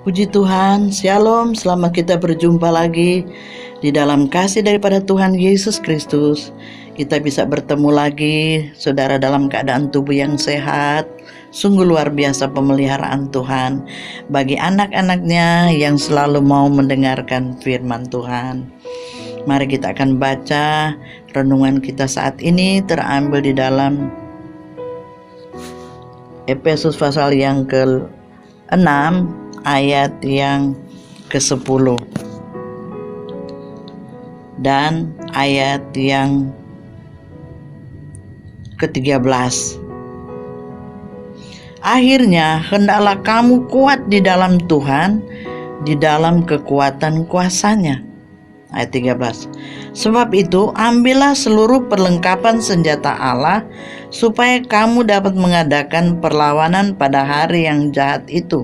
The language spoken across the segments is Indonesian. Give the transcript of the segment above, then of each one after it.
Puji Tuhan, Shalom, selamat kita berjumpa lagi di dalam kasih daripada Tuhan Yesus Kristus. Kita bisa bertemu lagi, saudara, dalam keadaan tubuh yang sehat. Sungguh luar biasa pemeliharaan Tuhan bagi anak-anaknya yang selalu mau mendengarkan firman Tuhan. Mari kita akan baca renungan kita saat ini terambil di dalam Efesus pasal yang ke-6 ayat yang ke-10 dan ayat yang ke-13. Akhirnya hendaklah kamu kuat di dalam Tuhan, di dalam kekuatan kuasa-Nya. Ayat 13. Sebab itu ambillah seluruh perlengkapan senjata Allah, supaya kamu dapat mengadakan perlawanan pada hari yang jahat itu,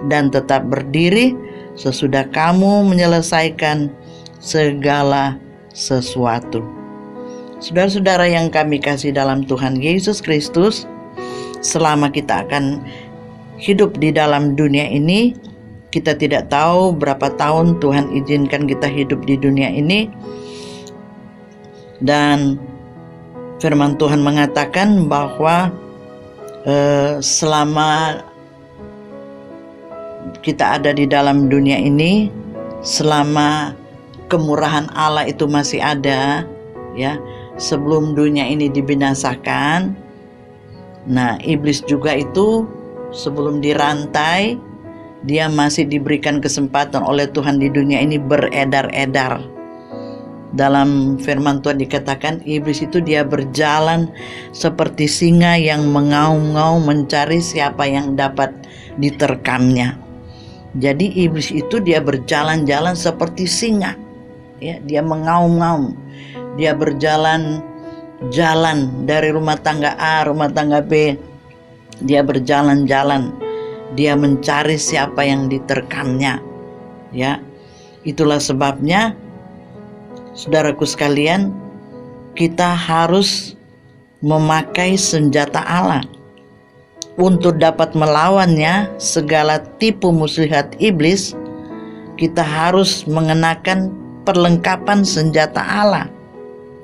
dan tetap berdiri sesudah kamu menyelesaikan segala sesuatu. Saudara-saudara yang kami kasih dalam Tuhan Yesus Kristus, selama kita akan hidup di dalam dunia ini, kita tidak tahu berapa tahun Tuhan izinkan kita hidup di dunia ini. Dan firman Tuhan mengatakan bahwa selama kita ada di dalam dunia ini, selama kemurahan Allah itu masih ada, ya, sebelum dunia ini dibinasakan. Nah, iblis juga itu sebelum dirantai, dia masih diberikan kesempatan oleh Tuhan di dunia ini beredar-edar. Dalam firman Tuhan dikatakan iblis itu dia berjalan seperti singa yang mengaum-ngaum mencari siapa yang dapat diterkamnya. Jadi iblis itu dia berjalan-jalan seperti singa, ya, dia mengaum-ngaum, dia berjalan dari rumah tangga A, rumah tangga B, dia berjalan-jalan, dia mencari siapa yang diterkamnya, ya. Itulah sebabnya, saudaraku sekalian, kita harus memakai senjata Allah untuk dapat melawannya segala tipu muslihat iblis. Kita harus mengenakan perlengkapan senjata Allah,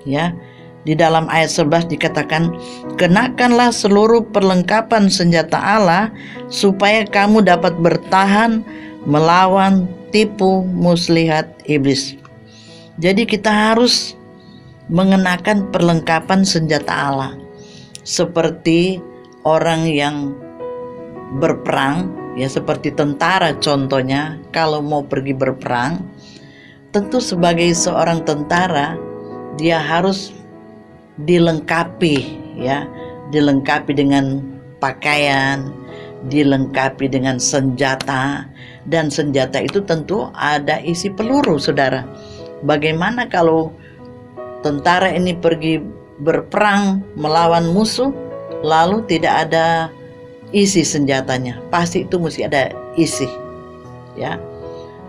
ya. Di dalam ayat 11 dikatakan, kenakanlah seluruh perlengkapan senjata Allah supaya kamu dapat bertahan melawan tipu muslihat iblis. Jadi kita harus mengenakan perlengkapan senjata Allah seperti orang yang berperang, ya, seperti tentara contohnya. Kalau mau pergi berperang, tentu sebagai seorang tentara dia harus dilengkapi, ya, dilengkapi dengan pakaian, dilengkapi dengan senjata, dan senjata itu tentu ada isi peluru, saudara. Bagaimana kalau tentara ini pergi berperang melawan musuh lalu tidak ada isi senjatanya? Pasti itu mesti ada isi, ya.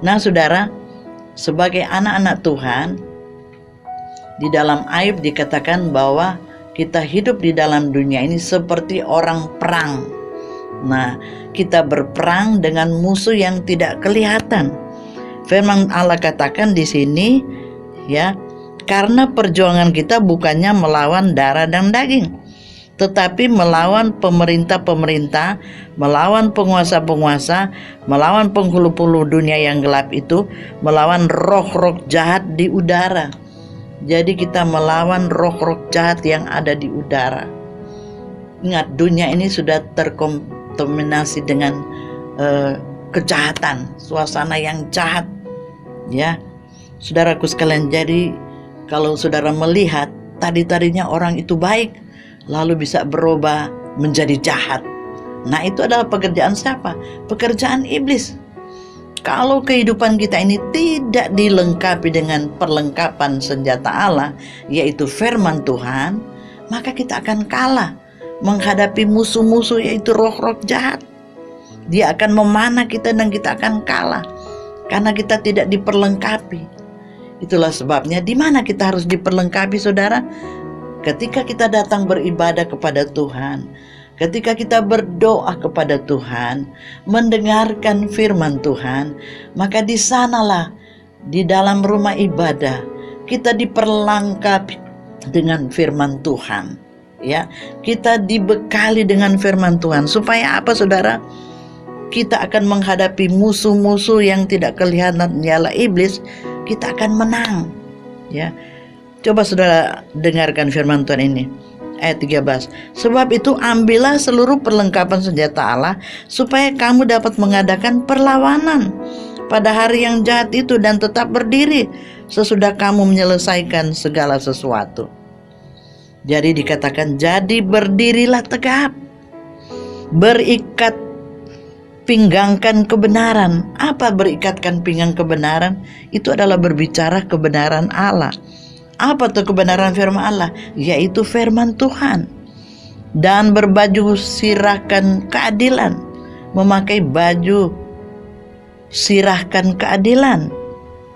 Nah, saudara, sebagai anak-anak Tuhan, di dalam Ayub dikatakan bahwa kita hidup di dalam dunia ini seperti orang perang. Nah, kita berperang dengan musuh yang tidak kelihatan. Firman Allah katakan di sini, ya, karena perjuangan kita bukannya melawan darah dan daging, tetapi melawan pemerintah-pemerintah, melawan penguasa-penguasa, melawan penghulu-hulu dunia yang gelap itu, melawan roh-roh jahat di udara. Jadi kita melawan roh-roh jahat yang ada di udara. Ingat, dunia ini sudah terkontaminasi dengan kejahatan, suasana yang jahat, ya. Saudaraku sekalian, jadi kalau saudara melihat tadi-tadinya orang itu baik, lalu bisa berubah menjadi jahat. Nah, itu adalah pekerjaan siapa? Pekerjaan iblis. Kalau kehidupan kita ini tidak dilengkapi dengan perlengkapan senjata Allah, yaitu firman Tuhan, maka kita akan kalah menghadapi musuh-musuh, yaitu roh-roh jahat. Dia akan memanah kita dan kita akan kalah karena kita tidak diperlengkapi. Itulah sebabnya di mana kita harus diperlengkapi, saudara? Ketika kita datang beribadah kepada Tuhan, Ketika kita berdoa kepada Tuhan, mendengarkan firman Tuhan, maka di sanalah, di dalam rumah ibadah, kita diperlengkapi dengan firman Tuhan. Ya, kita dibekali dengan firman Tuhan. Supaya apa, saudara? Kita akan menghadapi musuh-musuh yang tidak kelihatan, ialah iblis. Kita akan menang. Ya, coba saudara dengarkan firman Tuhan ini. Ayat 13. Sebab itu ambillah seluruh perlengkapan senjata Allah, supaya kamu dapat mengadakan perlawanan pada hari yang jahat itu, dan tetap berdiri sesudah kamu menyelesaikan segala sesuatu. Jadi dikatakan, jadi berdirilah tegap, berikat pinggangkan kebenaran. Apa berikatkan pinggang kebenaran? Itu adalah berbicara kebenaran Allah. Apa tuh kebenaran firman Allah? Yaitu firman Tuhan. Dan berbaju sirahkan keadilan. Memakai baju sirahkan keadilan.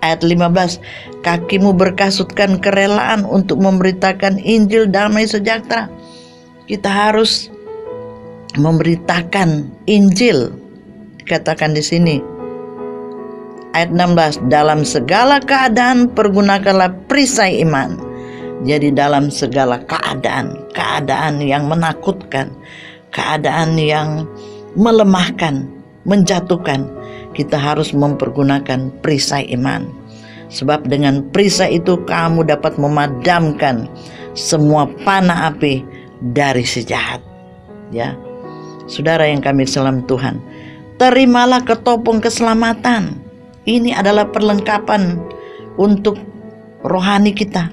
Ayat 15. Kakimu berkasutkan kerelaan untuk memberitakan Injil damai sejahtera. Kita harus memberitakan Injil. Dikatakan di sini. Ayat 16, dalam segala keadaan pergunakanlah perisai iman. Jadi dalam segala keadaan yang menakutkan, keadaan yang melemahkan, menjatuhkan, kita harus mempergunakan perisai iman. Sebab dengan perisai itu kamu dapat memadamkan semua panah api dari si jahat. Ya, saudara yang kami salam Tuhan, terimalah ketopong keselamatan. Ini adalah perlengkapan untuk rohani kita.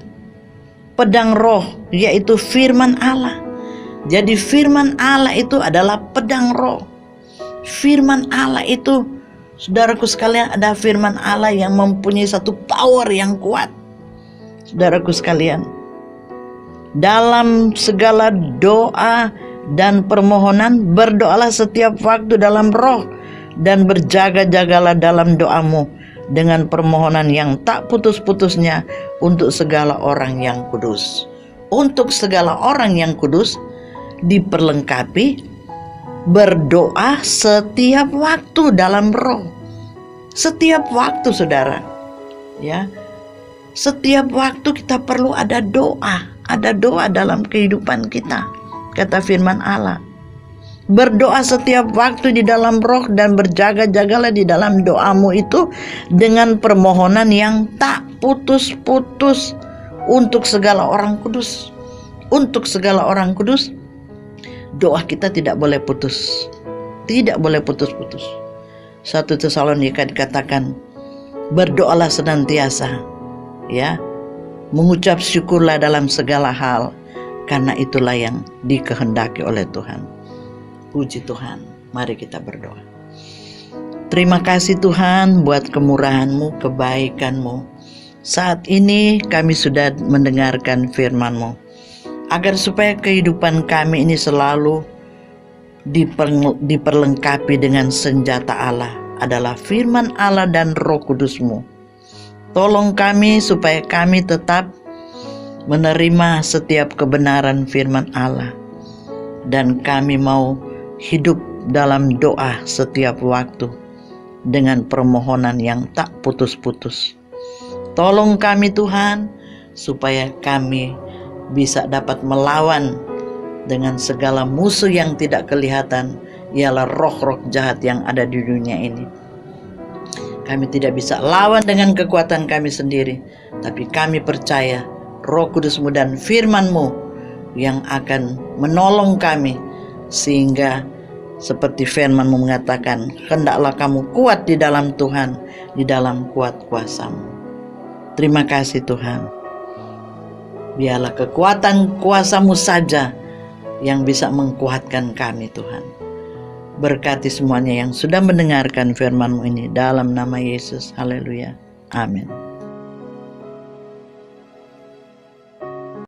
Pedang roh, yaitu firman Allah. Jadi firman Allah itu adalah pedang roh. Firman Allah itu, saudaraku sekalian, ada firman Allah yang mempunyai satu power yang kuat. Saudaraku sekalian, dalam segala doa dan permohonan, berdoalah setiap waktu dalam roh, dan berjaga-jagalah dalam doamu dengan permohonan yang tak putus-putusnya untuk segala orang yang kudus. Untuk segala orang yang kudus diperlengkapi berdoa setiap waktu dalam roh. Setiap waktu, saudara. Ya. Setiap waktu kita perlu ada doa. Ada doa dalam kehidupan kita. Kata firman Allah. Berdoa setiap waktu di dalam roh, dan berjaga-jagalah di dalam doamu itu dengan permohonan yang tak putus-putus untuk segala orang kudus. Untuk segala orang kudus, doa kita tidak boleh putus. Tidak boleh putus-putus. 1 Tesalonika dikatakan, berdoalah senantiasa, ya, mengucap syukurlah dalam segala hal, karena itulah yang dikehendaki oleh Tuhan. Puji Tuhan, mari kita berdoa. Terima kasih Tuhan buat kemurahan-Mu, kebaikan-Mu. Saat ini kami sudah mendengarkan firman-Mu, agar supaya kehidupan kami ini selalu diperlengkapi dengan senjata Allah, adalah firman Allah dan Roh Kudus-Mu. Tolong kami supaya kami tetap menerima setiap kebenaran firman Allah, dan kami mau hidup dalam doa setiap waktu dengan permohonan yang tak putus-putus. Tolong kami Tuhan, supaya kami bisa dapat melawan dengan segala musuh yang tidak kelihatan, ialah roh-roh jahat yang ada di dunia ini. Kami tidak bisa lawan dengan kekuatan kami sendiri, tapi kami percaya Roh Kudus-Mu dan firman-Mu yang akan menolong kami, sehingga seperti firman-Mu mengatakan, hendaklah kamu kuat di dalam Tuhan, di dalam kuat kuasa-Mu. Terima kasih Tuhan. Biarlah kekuatan kuasa-Mu saja yang bisa menguatkan kami Tuhan. Berkati semuanya yang sudah mendengarkan firman-Mu ini dalam nama Yesus. Haleluya. Amin.